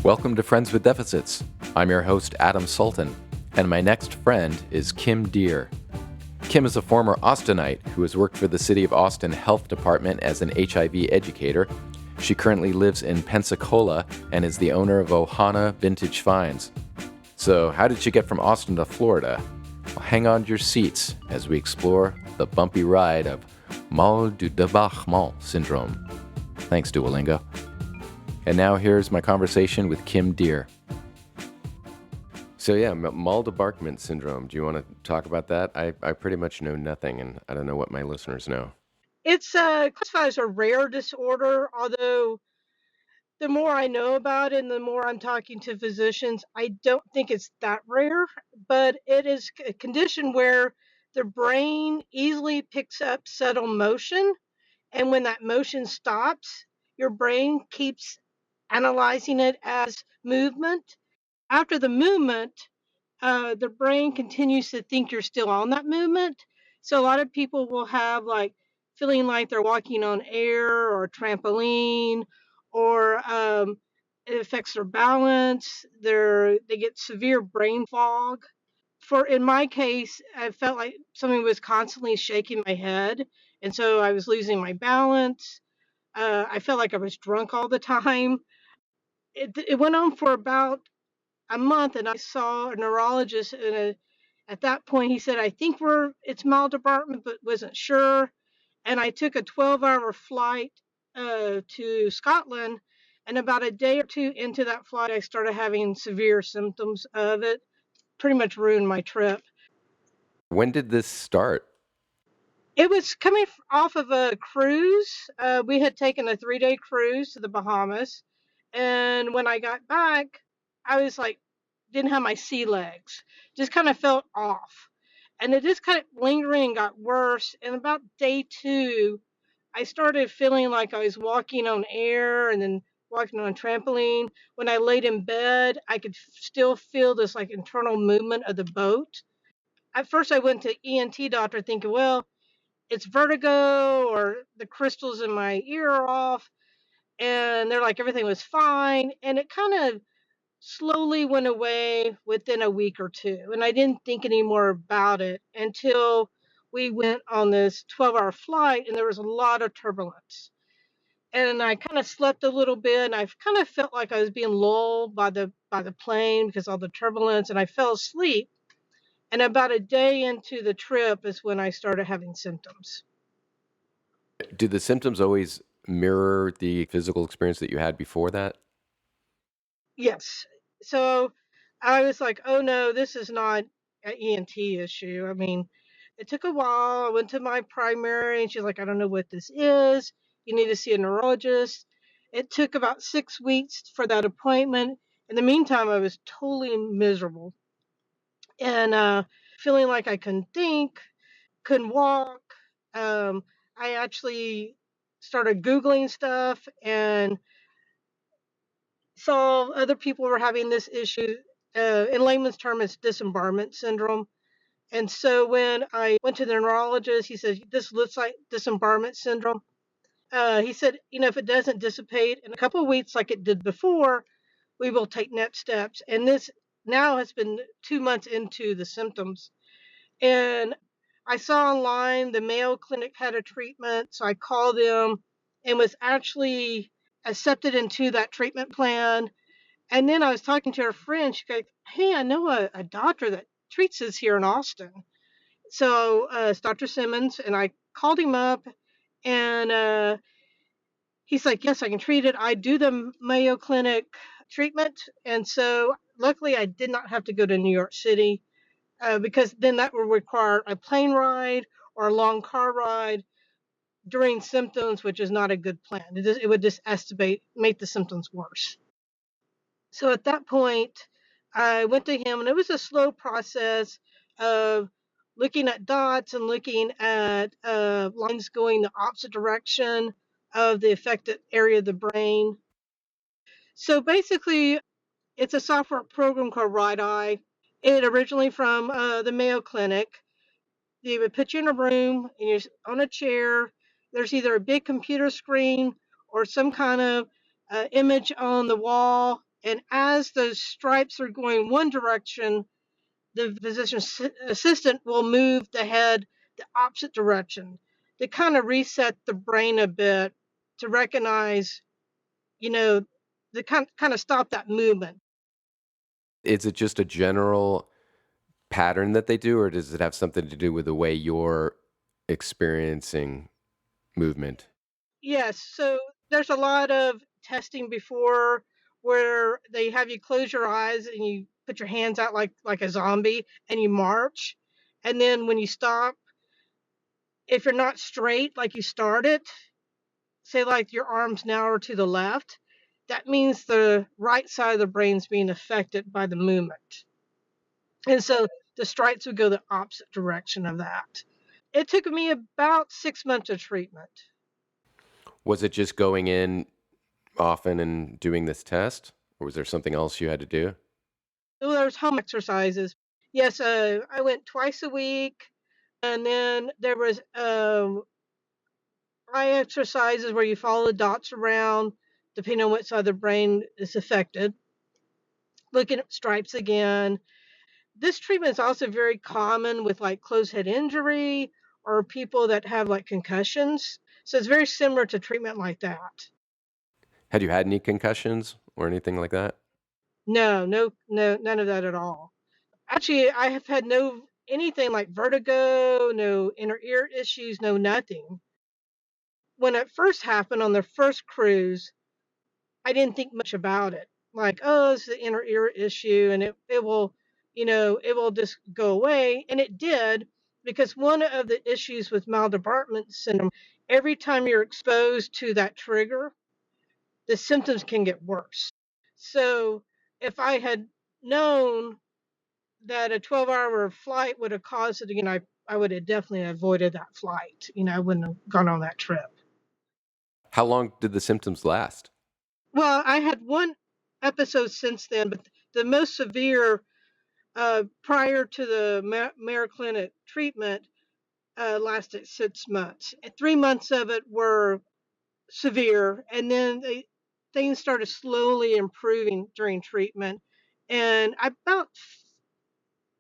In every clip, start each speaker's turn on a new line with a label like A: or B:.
A: Welcome to Friends with Deficits. I'm your host, Adam Sultan, and my next friend is Kim Deere. Kim is a former Austinite who has worked for the City of Austin Health Department as an HIV educator. She currently lives in Pensacola and is the owner of Ohana Vintage Finds. So, how did she get from Austin to Florida? Well, hang on to your seats as we explore the bumpy ride of Mal de Débarquement Syndrome. Thanks, Duolingo. And now here's my conversation with Kim Deere. So Mal de Débarquement Syndrome. Do you want to talk about that? I pretty much know nothing, and I don't know what my listeners know.
B: It's classified as a rare disorder, although the more I know about it and the more I'm talking to physicians, I don't think it's that rare, but it is a condition where the brain easily picks up subtle motion, and when that motion stops, your brain keeps analyzing it as movement. After the movement, the brain continues to think you're still on that movement. So a lot of people will have like feeling like they're walking on air or a trampoline, or it affects their balance. They get severe brain fog. In my case, I felt like something was constantly shaking my head, and so I was losing my balance. I felt like I was drunk all the time. It went on for about a month, and I saw a neurologist, and at that point he said, I think it's Mal de Débarquement, but wasn't sure. And I took a 12-hour flight to Scotland, and about a day or two into that flight I started having severe symptoms of it. Pretty much ruined my trip.
A: When did this start?
B: It was coming off of a cruise. We had taken a 3-day cruise to the Bahamas, and when I got back, I was like, didn't have my sea legs, just kind of felt off. And it just kind of lingering and got worse. And about day 2, I started feeling like I was walking on air and then walking on a trampoline. When I laid in bed, I could still feel this like internal movement of the boat. At first, I went to ENT doctor thinking, well, it's vertigo or the crystals in my ear are off. And they're like, everything was fine. And it kind of slowly went away within a week or two. And I didn't think any more about it until we went on this 12-hour flight, and there was a lot of turbulence. And I kind of slept a little bit, and I kind of felt like I was being lulled by the plane because of all the turbulence, and I fell asleep. And about a day into the trip is when I started having symptoms.
A: Do the symptoms always mirror the physical experience that you had before that?
B: Yes. So I was like, oh no, this is not an ENT issue. I mean, it took a while. I went to my primary, and she's like, I don't know what this is. You need to see a neurologist. It took about 6 weeks for that appointment. In the meantime, I was totally miserable and feeling like I couldn't think, couldn't walk. Um, I actually started Googling stuff and saw other people were having this issue. In layman's term, it's Disembarkment Syndrome. And so when I went to the neurologist, he said, this looks like Disembarkment Syndrome. He said, if it doesn't dissipate in a couple of weeks like it did before, we will take next steps. And this now has been 2 months into the symptoms. And I saw online the Mayo Clinic had a treatment. So I called them and was actually accepted into that treatment plan. And then I was talking to her friend. She goes, hey, I know a doctor that treats this here in Austin. So it's Dr. Simmons. And I called him up, and he's like, yes, I can treat it. I do the Mayo Clinic treatment. And so luckily I did not have to go to New York City because then that would require a plane ride or a long car ride during symptoms, which is not a good plan. It would just make the symptoms worse. So at that point, I went to him, and it was a slow process of looking at dots and looking at lines going the opposite direction of the affected area of the brain. So basically, it's a software program called Right Eye. It originally from the Mayo Clinic. They would put you in a room and you're on a chair. There's either a big computer screen or some kind of image on the wall, And as those stripes are going one direction, the physician assistant will move the head the opposite direction to kind of reset the brain a bit to recognize, to kind of stop that movement.
A: Is it just a general pattern that they do, or does it have something to do with the way you're experiencing movement?
B: Yes, so there's a lot of testing before where they have you close your eyes and you put your hands out like a zombie and you march. And then when you stop, if you're not straight like you started, say like your arms now are to the left, that means the right side of the brain's being affected by the movement. And so the stripes would go the opposite direction of that. It took me about 6 months of treatment.
A: Was it just going in often and doing this test, or was there something else you had to do?
B: Well, there's home exercises. Yes, I went twice a week, and then there was eye exercises where you follow the dots around, depending on what side of the brain is affected. Looking at stripes again. This treatment is also very common with like closed head injury or people that have like concussions. So it's very similar to treatment like that.
A: Had you had any concussions or anything like that?
B: No, no, no, none of that at all. Actually, I have had no anything like vertigo, no inner ear issues, no nothing. When it first happened on the first cruise, I didn't think much about it. Like, oh, it's the inner ear issue and it will, it will just go away. And it did, because one of the issues with Mal de Débarquement syndrome, every time you're exposed to that trigger, the symptoms can get worse. So if I had known that a 12-hour flight would have caused it, I would have definitely avoided that flight. I wouldn't have gone on that trip.
A: How long did the symptoms last?
B: Well, I had one episode since then, but the most severe prior to the Mayo Clinic treatment lasted 6 months. And 3 months of it were severe, and then things started slowly improving during treatment. And about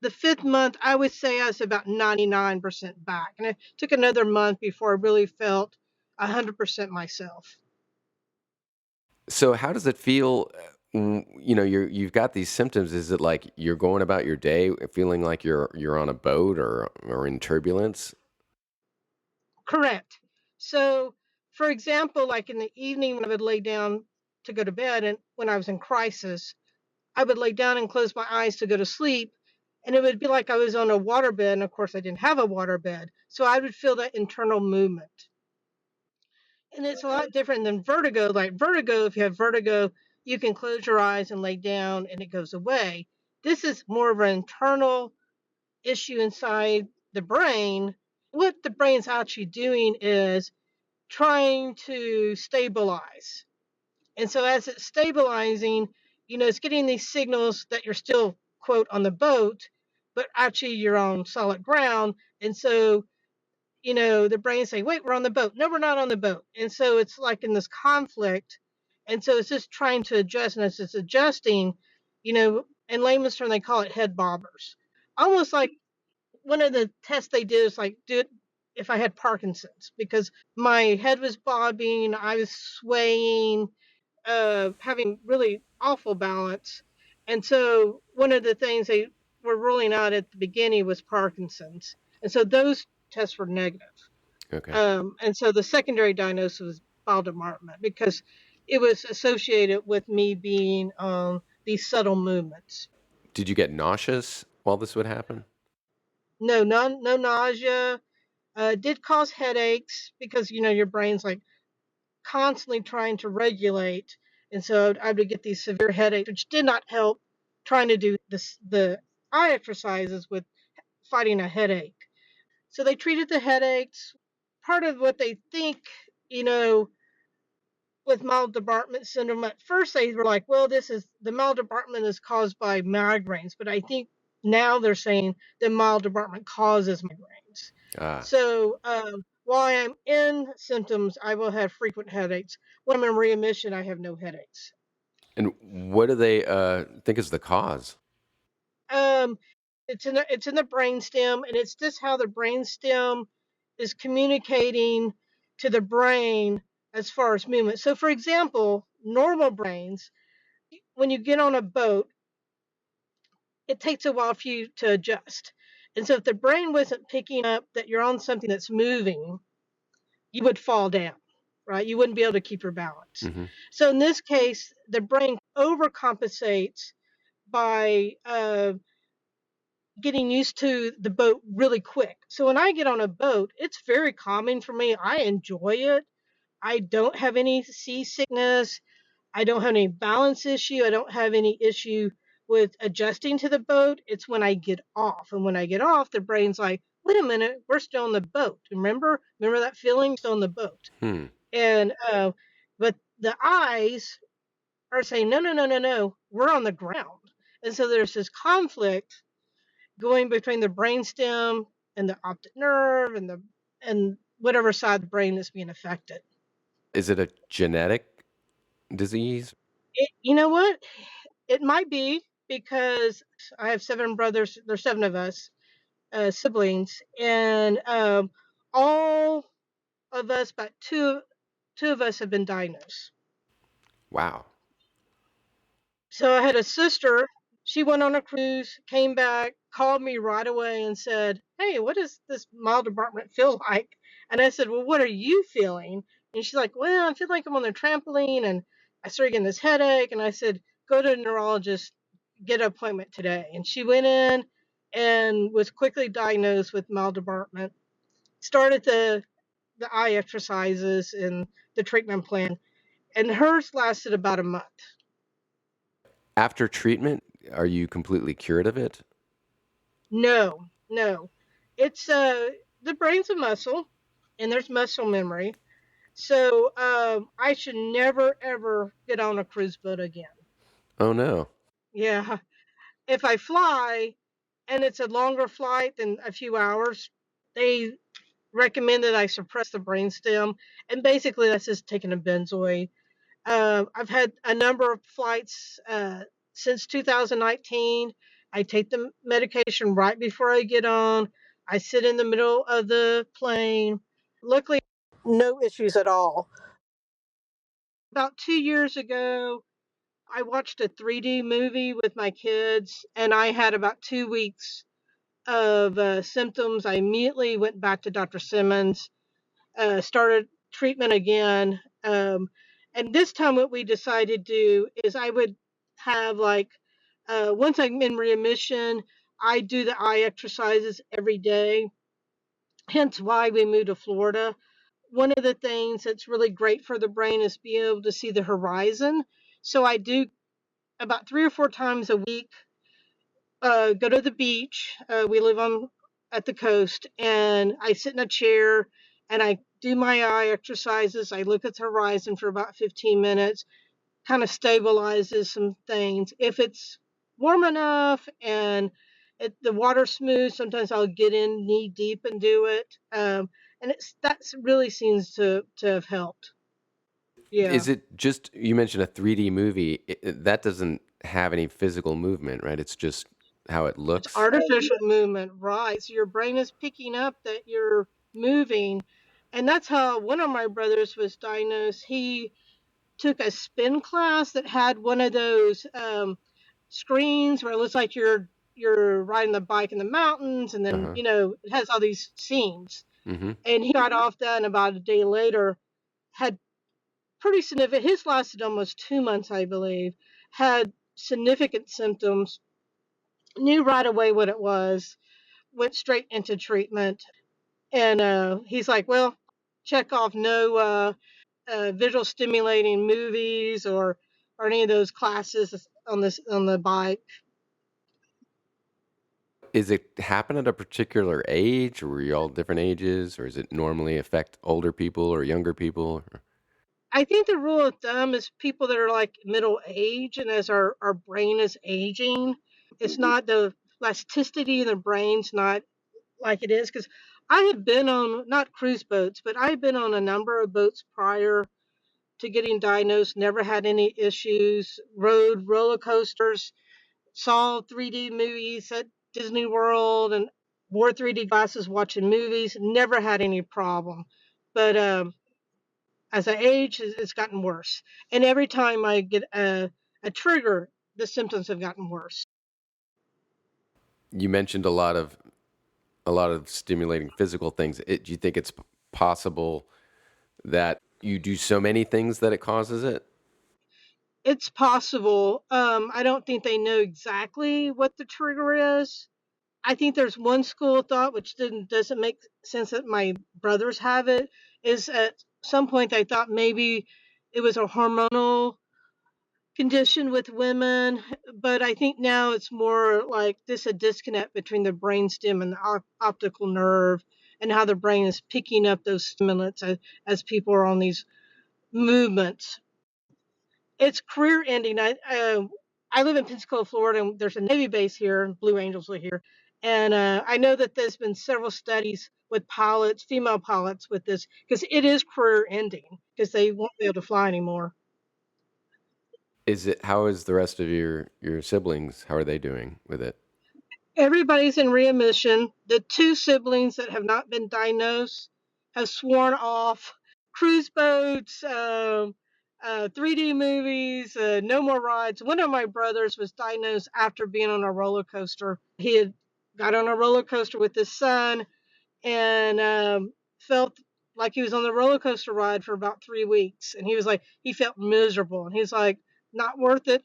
B: the fifth month, I would say I was about 99% back. And it took another month before I really felt 100% myself.
A: So how does it feel? You've got these symptoms. Is it like you're going about your day feeling like you're on a boat or in turbulence?
B: Correct. So, for example, like in the evening when I would lay down to go to bed, and when I was in crisis, I would lay down and close my eyes to go to sleep. And it would be like I was on a water bed. And of course, I didn't have a water bed. So I would feel that internal movement. And it's a lot different than vertigo. Like vertigo, if you have vertigo, you can close your eyes and lay down and it goes away. This is more of an internal issue inside the brain. What the brain's actually doing is trying to stabilize. And so as it's stabilizing, it's getting these signals that you're still, quote, on the boat, but actually you're on solid ground. And so, the brain's saying, wait, we're on the boat. No, we're not on the boat. And so it's like in this conflict. And so it's just trying to adjust. And as it's adjusting, in layman's term, they call it head bobbers. Almost like one of the tests they did is like, do it if I had Parkinson's, because my head was bobbing, I was swaying, having really awful balance. And so one of the things they were ruling out at the beginning was Parkinson's. And so those tests were negative.
A: Okay.
B: And so the secondary diagnosis was bowel department because it was associated with me being these subtle movements.
A: Did you get nauseous while this would happen?
B: No, no nausea. Did cause headaches because your brain's like constantly trying to regulate, and so I would get these severe headaches, which did not help trying to do the eye exercises with fighting a headache. So they treated the headaches. Part of what they think, you know, with Mal de Débarquement syndrome, at first they were like, well, this is the Mal de Débarquement is caused by migraines, but I think now they're saying the Mal de Débarquement causes migraines.
A: Ah,
B: So while I'm in symptoms, I will have frequent headaches. When I'm in remission, I have no headaches.
A: And what do they think is the cause?
B: Um, it's in the brainstem, and it's just how the brainstem is communicating to the brain as far as movement. So, for example, normal brains, when you get on a boat, it takes a while for you to adjust. And so, if the brain wasn't picking up that you're on something that's moving, you would fall down, right? You wouldn't be able to keep your balance.
A: Hmm.
B: So, in this case, the brain overcompensates by getting used to the boat really quick. So when I get on a boat, it's very calming for me. I enjoy it. I don't have any seasickness. I don't have any balance issue. I don't have any issue with adjusting to the boat. It's when I get off. And when I get off, the brain's like, wait a minute, we're still on the boat. Remember that feeling? Still on the boat.
A: Hmm.
B: And, but the eyes are saying, no, no, no, no, no, we're on the ground. And so there's this conflict going between the brainstem and the optic nerve and whatever side of the brain is being affected.
A: Is it a genetic disease?
B: You know what? It might be because I have 7 brothers. There's 7 of us, siblings, and all of us, but two of us have been diagnosed.
A: Wow.
B: So I had a sister. She went on a cruise, came back, called me right away and said, "Hey, what does this Mal de Débarquement feel like?" And I said, "Well, what are you feeling?" And she's like, "Well, I feel like I'm on the trampoline and I started getting this headache." And I said, "Go to a neurologist, get an appointment today." And she went in and was quickly diagnosed with Mal de Débarquement. Started the eye exercises and the treatment plan, and hers lasted about a month.
A: After treatment, are you completely cured of it?
B: No, no. It's the brain's a muscle and there's muscle memory. So I should never ever get on a cruise boat again.
A: Oh no.
B: Yeah. If I fly and it's a longer flight than a few hours, they recommend that I suppress the brainstem. And basically that's just taking a benzoid. I've had a number of flights since 2019. I take the medication right before I get on. I sit in the middle of the plane. Luckily, no issues at all. About 2 years ago, I watched a 3D movie with my kids, and I had about 2 weeks of symptoms. I immediately went back to Dr. Simmons, started treatment again. And this time, what we decided to do is I would have like, once I'm in remission, I do the eye exercises every day. Hence why we moved to Florida. One of the things that's really great for the brain is being able to see the horizon. So I do about 3 or 4 times a week go to the beach. We live on at the coast, and I sit in a chair and I do my eye exercises. I look at the horizon for about 15 minutes, kind of stabilizes some things. If it's warm enough and the water's smooth, sometimes I'll get in knee deep and do it. And that's really seems to have helped. Yeah.
A: Is it just, you mentioned a 3D movie, that doesn't have any physical movement, right? It's just how it
B: It's
A: looks.
B: artificial movement, right? So your brain is picking up that you're moving. And that's how one of my brothers was diagnosed. He took a spin class that had one of those screens where it looks like you're riding the bike in the mountains, and then
A: Uh-huh.
B: it has all these scenes.
A: Mm-hmm.
B: And he got off that, and about a day later had pretty significant. His lasted almost 2 months, I believe. Had significant symptoms. Knew right away what it was. Went straight into treatment. And he's like, well, check off no visual stimulating movies or any of those classes on the bike.
A: Is it happen at a particular age, or were you all different ages, or does it normally affect older people or younger people?
B: I think the rule of thumb is people that are like middle age, and as our brain is aging, it's not the plasticity in the brain's not like it is. Because I had been on not cruise boats, but I had been on a number of boats prior, to getting diagnosed, never had any issues, rode roller coasters, saw 3D movies at Disney World, and wore 3D glasses watching movies, never had any problem. But as I age, it's gotten worse. And every time I get a trigger, the symptoms have gotten worse.
A: You mentioned a lot of stimulating physical things. Do you think it's possible that you do so many things that it causes it?
B: It's possible. I don't think they know exactly what the trigger is. I think there's one school of thought which doesn't make sense that my brothers have it. Is at some point they thought maybe it was a hormonal condition with women, but I think now it's more like this a disconnect between the brainstem and the optical nerve, and how the brain is picking up those stimulants as people are on these movements. It's career ending. I live in Pensacola, Florida, and there's a Navy base here. Blue Angels are here, and I know that there's been several studies with pilots, female pilots, with this because it is career ending because they won't be able to fly anymore.
A: How is the rest of your siblings? How are they doing with it?
B: Everybody's in readmission. The two siblings that have not been diagnosed have sworn off cruise boats, 3D movies, no more rides. One of my brothers was diagnosed after being on a roller coaster. He had got on a roller coaster with his son and felt like he was on the roller coaster ride for about 3 weeks. And he was like, he felt miserable. And he's like, not worth it,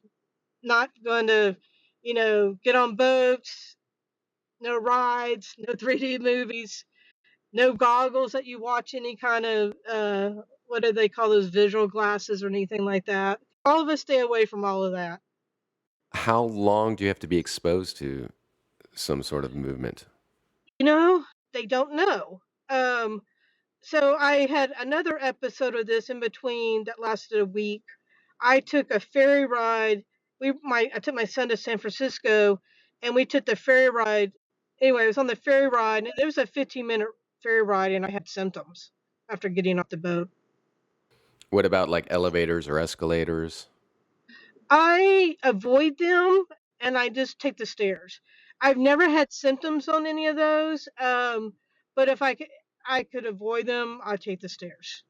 B: not going to, get on boats, no rides, no 3D movies, no goggles that you watch any kind of, what do they call those, visual glasses or anything like that. All of us stay away from all of that.
A: How long do you have to be exposed to some sort of movement?
B: You know, they don't know. Um, so I had another episode of this in between that lasted a week. I took a ferry ride. I took my son to San Francisco, and we took the ferry ride. Anyway, I was on the ferry ride, and it was a 15-minute ferry ride, and I had symptoms after getting off the boat.
A: What about like elevators or escalators?
B: I avoid them, and I just take the stairs. I've never had symptoms on any of those, but if I could avoid them, I take the stairs.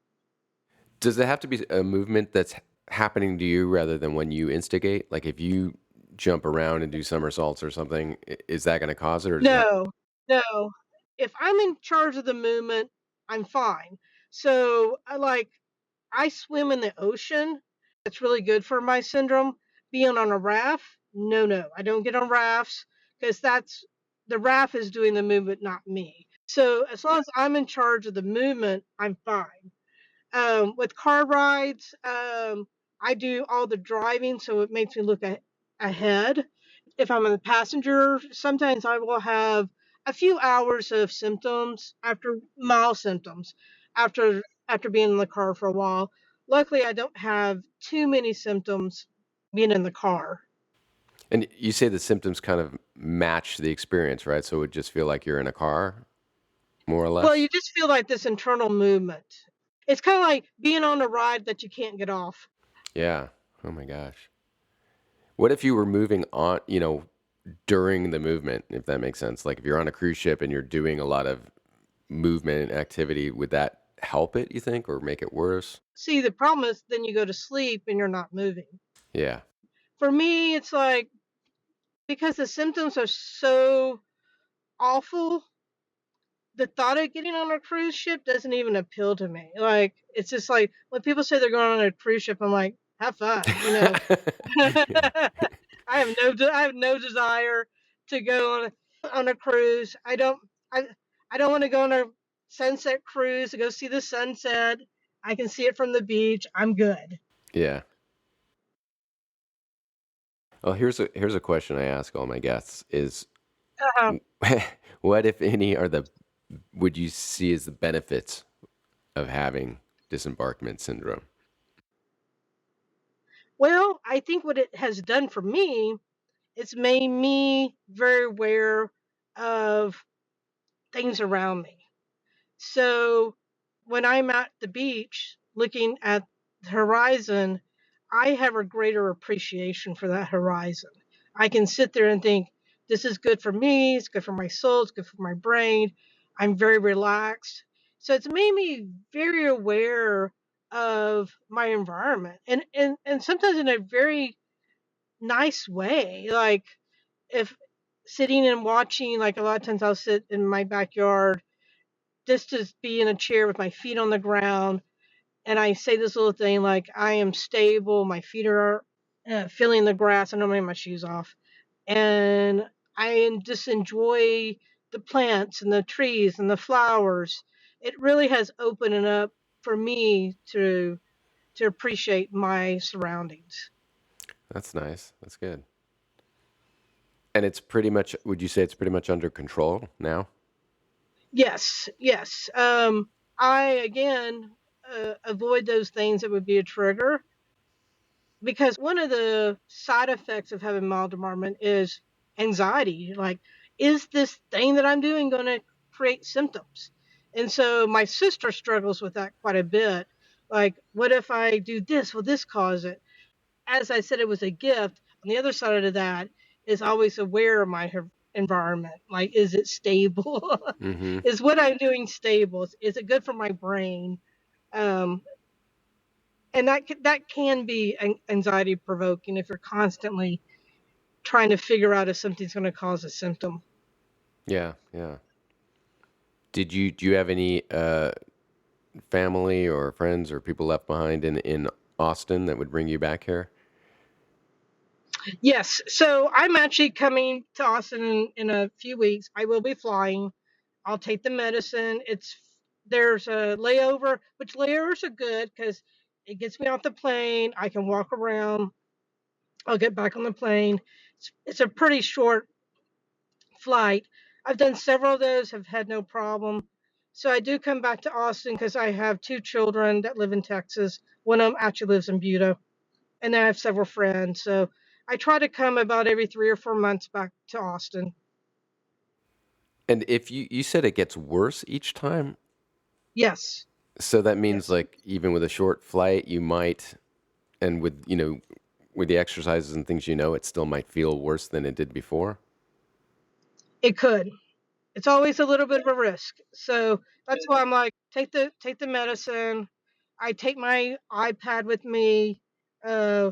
A: Does it have to be a movement that's happening to you rather than when you instigate? Like if you jump around and do somersaults or something, is that going to cause it, or does it have?
B: No, no. If I'm in charge of the movement, I'm fine. So I swim in the ocean. It's really good for my syndrome. Being on a raft, no, no. I don't get on rafts because that's the raft is doing the movement, not me. So as long as I'm in charge of the movement, I'm fine. With car rides, I do all the driving, so it makes me look ahead. If I'm a passenger, sometimes I will have a few hours of symptoms after mild symptoms after being in the car for a while. Luckily, I don't have too many symptoms being in the car.
A: And you say the symptoms kind of match the experience, right? So it would just feel like you're in a car, more or
B: Well, you
A: less.
B: just feel like this internal movement. It's kind of like being on a ride that you can't get off.
A: Yeah. Oh my gosh. What if you were moving on, during the movement, if that makes sense? Like if you're on a cruise ship and you're doing a lot of movement and activity, would that help it, you think, or make it worse?
B: See, the problem is then you go to sleep and you're not moving.
A: Yeah.
B: For me, it's like because the symptoms are so awful, the thought of getting on a cruise ship doesn't even appeal to me. Like it's just like when people say they're going on a cruise ship, I'm like, have fun.
A: Yeah.
B: I have no desire to go on a cruise. I I don't want to go on a sunset cruise to go see the sunset. I can see it from the beach. I'm good.
A: Yeah. Well, here's a question I ask all my guests is
B: Uh,
A: what, if any, would you see as the benefits of having disembarkment syndrome?
B: well, I think what it has done for me, it's made me very aware of things around me. So when I'm at the beach looking at horizon, I have a greater appreciation for that horizon. I can sit there and think, this is good for me, it's good for my soul, it's good for my brain. I'm very relaxed. So it's made me very aware of my environment, and sometimes in a very nice way. Like if sitting and watching, like a lot of times I'll sit in my backyard just to be in a chair with my feet on the ground, and I say this little thing like, I am stable, my feet are feeling the grass, I don't have my shoes off, and just enjoy the plants and the trees and the flowers. It really has opened it up for me to appreciate my surroundings.
A: That's nice. That's good. And it's pretty much, would you say it's pretty much under control now?
B: Yes, yes. I again avoid those things that would be a trigger, because one of the side effects of having mild debarment is anxiety. Like, is this thing that I'm doing going to create symptoms? And so my sister struggles with that quite a bit. Like, what if I do this? Will this cause it? As I said, it was a gift. On the other side of that is always aware of my environment. Like, is it stable?
A: Mm-hmm.
B: Is what I'm doing stable? Is it good for my brain? Um, and that can be anxiety provoking if you're constantly trying to figure out if something's going to cause a symptom.
A: Yeah, yeah. Do you have any family or friends or people left behind in Austin that would bring you back here?
B: Yes, so I'm actually coming to Austin in a few weeks. I will be flying. I'll take the medicine. There's a layover, which layovers are good because it gets me off the plane. I can walk around. I'll get back on the plane. It's a pretty short flight. I've done several of those, have had no problem. So I do come back to Austin because I have two children that live in Texas. One of them actually lives in Buda, and then I have several friends. So I try to come about every 3 or 4 months back to Austin.
A: And if you said it gets worse each time,
B: Yes,
A: so that means
B: yes,
A: like even with a short flight, you might, and with with the exercises and things, it still might feel worse than it did before.
B: it could. It's always a little bit of a risk. So that's why I'm like, take the medicine. I take my iPad with me. Uh,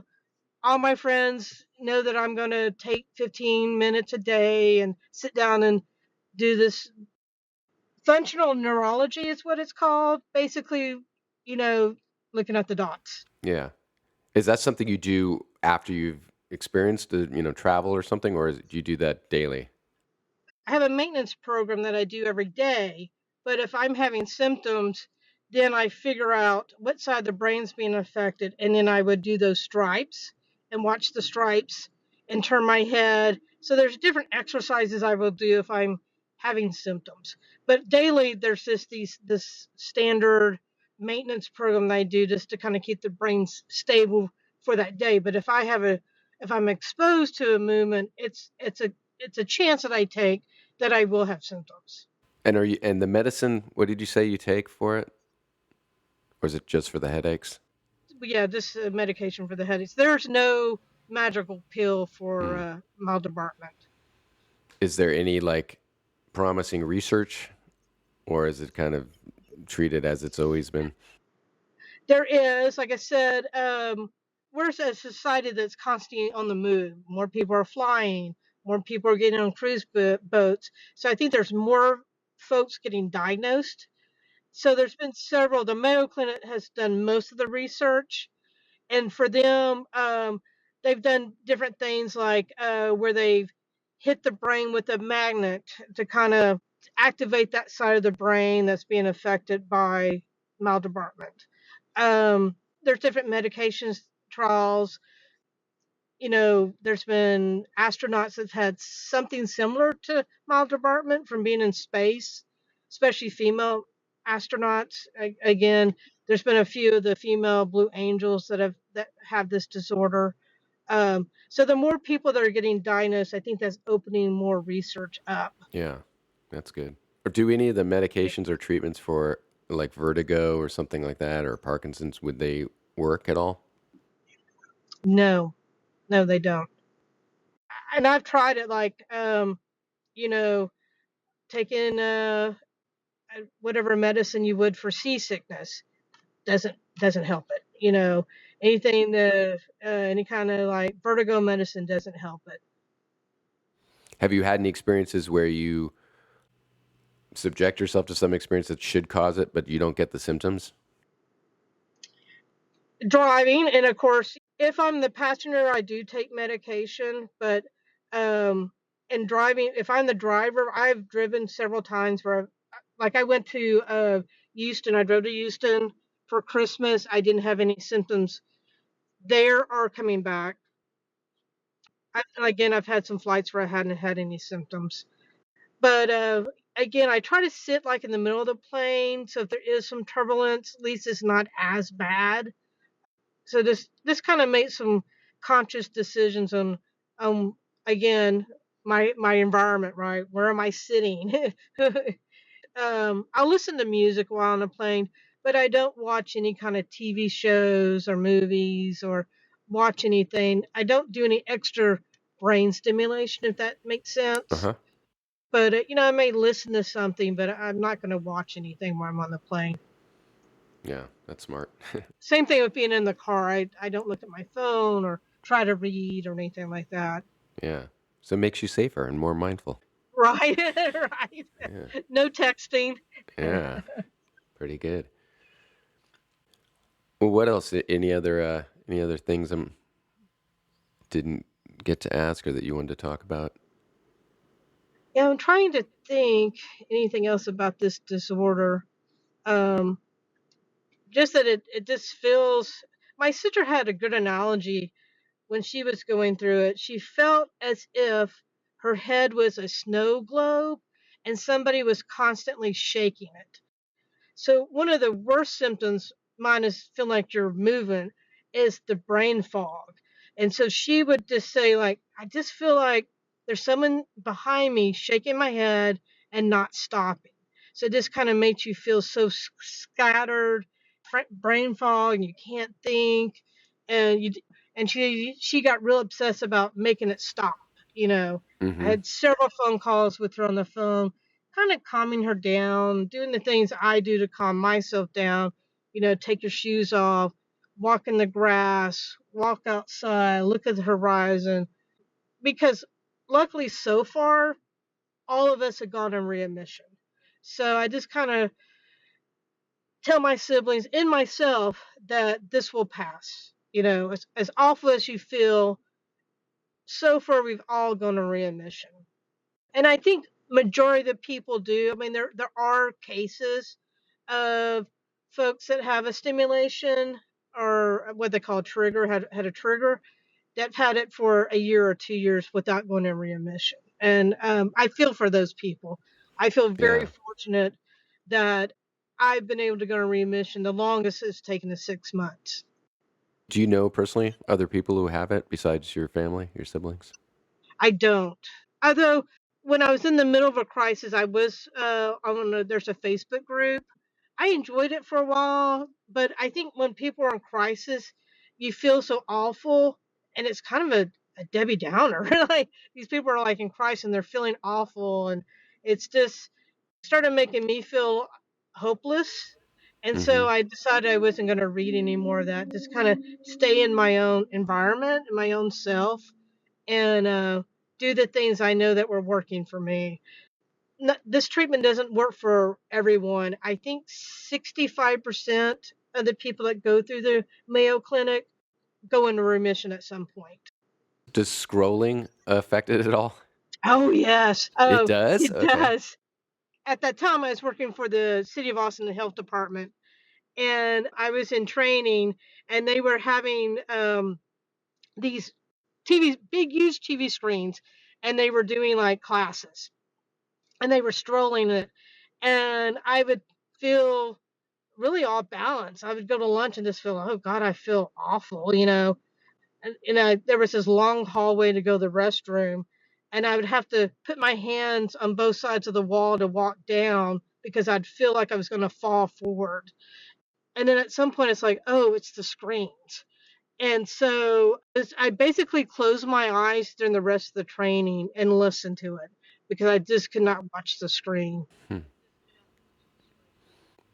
B: all my friends know that I'm going to take 15 minutes a day and sit down and do this. Functional neurology is what it's called. Basically, you know, looking at the dots.
A: Yeah. Is that something you do after you've experienced, travel or something, or do you do that daily?
B: I have a maintenance program that I do every day, but if I'm having symptoms, then I figure out what side of the brain's being affected, and then I would do those stripes and watch the stripes and turn my head. So there's different exercises I will do if I'm having symptoms. But daily there's just this standard maintenance program that I do just to kind of keep the brain stable for that day. But if I'm exposed to a movement, it's a chance that I take that I will have symptoms.
A: And the medicine, what did you say you take for it? Or is it just for the headaches?
B: But yeah, this medication for the headaches. There's no magical pill for
A: Hmm.
B: mal de Débarquement.
A: Is there any like promising research, or is it kind of treated as it's always been?
B: There is, like I said, we're a society that's constantly on the move. More people are flying. More people are getting on cruise boats. So I think there's more folks getting diagnosed. So there's been several. The Mayo Clinic has done most of the research, and for them, they've done different things like where they've hit the brain with a magnet to kind of activate that side of the brain that's being affected by maldebarment. There's different medications trials. There's been astronauts that had something similar to mild debarment from being in space, especially female astronauts. Again, there's been a few of the female Blue Angels that have this disorder. So the more people that are getting diagnosed, I think that's opening more research up.
A: Yeah, that's good. Or do any of the medications or treatments for like vertigo or something like that, or Parkinson's, would they? work at all?
B: No, no, they don't. And I've tried it, like, you know, taking whatever medicine you would for seasickness doesn't help it. Anything any kind of like vertigo medicine doesn't help it.
A: Have you had any experiences where you subject yourself to some experience that should cause it, but you don't get the symptoms?
B: Driving, and of course, if I'm the passenger, I do take medication, but in driving, if I'm the driver, I've driven several times where, like, I went to Houston. I drove to Houston for Christmas. I didn't have any symptoms there or coming back. Again, I've had some flights where I hadn't had any symptoms. But again, I try to sit like in the middle of the plane, so if there is some turbulence, at least it's not as bad. So this kind of makes some conscious decisions on, um again, my environment, right? Where am I sitting? I'll listen to music while on a plane, but I don't watch any kind of TV shows or movies or watch anything. I don't do any extra brain stimulation, if that makes sense.
A: Uh-huh.
B: But I may listen to something, but I'm not going to watch anything while I'm on the plane.
A: Yeah, that's smart.
B: Same thing with being in the car. I don't look at my phone or try to read or anything like that.
A: Yeah. So it makes you safer and more mindful.
B: Right, right.
A: Yeah.
B: No texting.
A: Yeah. Pretty good. Well, what else? Any other things I didn't get to ask or that you wanted to talk about?
B: Yeah, I'm trying to think anything else about this disorder. Um, just that it just feels. My sister had a good analogy when she was going through it. She felt as if her head was a snow globe and somebody was constantly shaking it. So one of the worst symptoms, mine is feeling like you're moving, is the brain fog. And so she would just say, like, I just feel like there's someone behind me shaking my head and not stopping. So this kind of makes you feel so scattered, brain fog, and you can't think. And she got real obsessed about making it stop. I
A: Mm-hmm.
B: had several phone calls with her on the phone, kind of calming her down, doing the things I do to calm myself down. Take your shoes off, walk in the grass, walk outside, look at the horizon. Because luckily, so far, all of us have gone in readmission. So I just kind of tell my siblings and myself that this will pass. As awful as you feel, so far we've all gone in readmission. And I think majority of the people do. I mean, there are cases of folks that have a stimulation or what they call a trigger, had a trigger, that had it for a year or 2 years without going in remission. And I feel for those people. I feel very
A: Yeah.
B: fortunate that I've been able to go in remission. The longest it's taken is 6 months.
A: Do you know personally other people who have it besides your family, your siblings?
B: I don't. Although when I was in the middle of a crisis, I was on there's a Facebook group. I enjoyed it for a while, but I think when people are in crisis, you feel so awful, and it's kind of a Debbie Downer. Like, these people are like in crisis and they're feeling awful, and it's just started making me feel hopeless. And
A: Mm-hmm.
B: so I decided I wasn't going to read any more of that. Just kind of stay in my own environment, in my own self, and do the things I know that were working for me. This treatment doesn't work for everyone. I think 65% of the people that go through the Mayo Clinic go into remission at some point.
A: Does scrolling affect it at all?
B: Oh, yes.
A: It does?
B: It
A: Okay.
B: does. At that time, I was working for the City of Austin Health Department, and I was in training, and they were having these big, huge TV screens, and they were doing like classes, and they were strolling it, and I would feel really off balance. I would go to lunch and just feel, oh God, I feel awful, and there was this long hallway to go to the restroom, and I would have to put my hands on both sides of the wall to walk down because I'd feel like I was going to fall forward. And then at some point it's like, oh, it's the screens. And so I basically closed my eyes during the rest of the training and listened to it because I just could not watch the screen.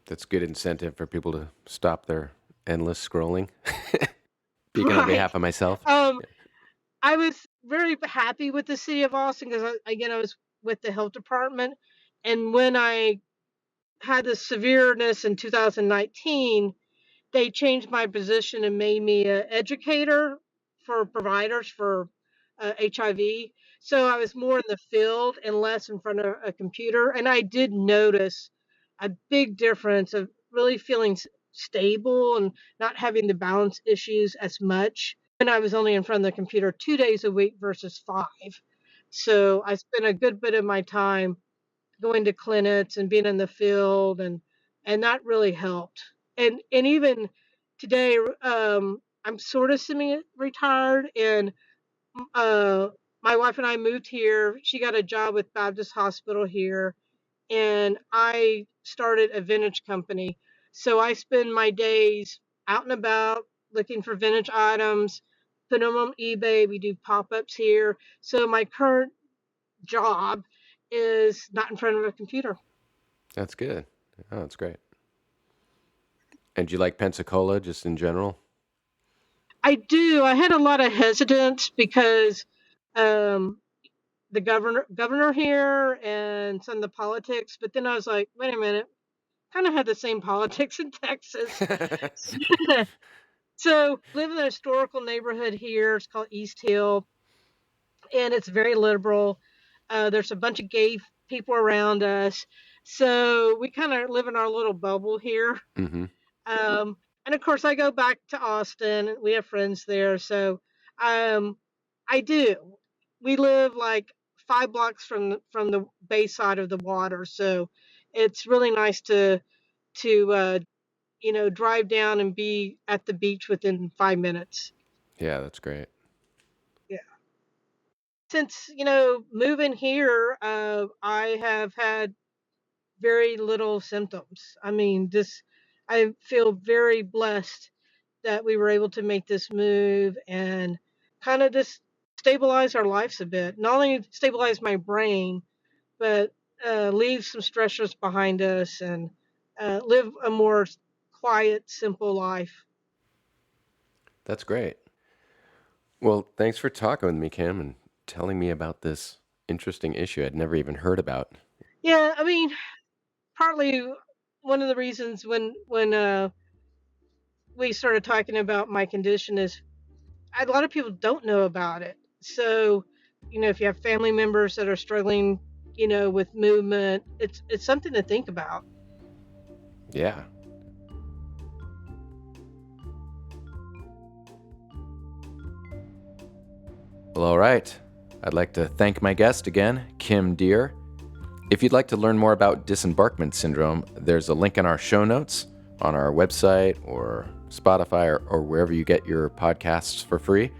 A: That's good incentive for people to stop their endless scrolling. Speaking on
B: Right.
A: behalf of myself.
B: I was very happy with the city of Austin because, again, I was with the health department. And when I had the severeness in 2019, they changed my position and made me an educator for providers for HIV. So I was more in the field and less in front of a computer. And I did notice a big difference of really feeling stable and not having the balance issues as much. And I was only in front of the computer 2 days a week versus 5. So I spent a good bit of my time going to clinics and being in the field, and that really helped. And even today, I'm sort of semi-retired, and uh, my wife and I moved here. She got a job with Baptist Hospital here, and I started a vintage company. So I spend my days out and about looking for vintage items, put them on eBay. We do pop-ups here. So my current job is not in front of a computer.
A: That's good. Oh, that's great. And do you like Pensacola just in general?
B: I do. I had a lot of hesitance because um, the governor here and some of the politics, but then I was like, wait a minute, kind of had the same politics in Texas. So live in a historical neighborhood here. It's called East Hill, and it's very liberal. There's a bunch of gay people around us, so we kind of live in our little bubble here.
A: Mm-hmm.
B: And of course, I go back to Austin. We have friends there, so um, I do. We live like 5 blocks from the bay side of the water, so it's really nice to drive down and be at the beach within 5 minutes.
A: Yeah, that's great.
B: Yeah. Since moving here, I have had very little symptoms. I mean, this I feel very blessed that we were able to make this move and kind of just stabilize our lives a bit. Not only stabilize my brain, but leave some stressors behind us and live a more quiet, simple life.
A: That's great. Well, thanks for talking with me, Kim, and telling me about this interesting issue I'd never even heard about.
B: Yeah, I mean, partly one of the reasons when we started talking about my condition is a lot of people don't know about it. So, if you have family members that are struggling, with movement, it's something to think about.
A: Yeah. Well, all right. I'd like to thank my guest again, Kim Deer. If you'd like to learn more about Disembarkment Syndrome, there's a link in our show notes on our website or Spotify or wherever you get your podcasts for free.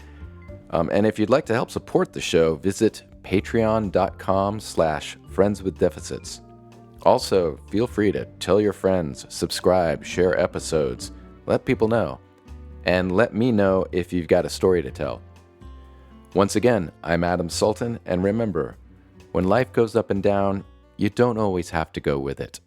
A: And if you'd like to help support the show, visit patreon.com/friendswithdeficits. Also, feel free to tell your friends, subscribe, share episodes, let people know, and let me know if you've got a story to tell. Once again, I'm Adam Sultan, and remember, when life goes up and down, you don't always have to go with it.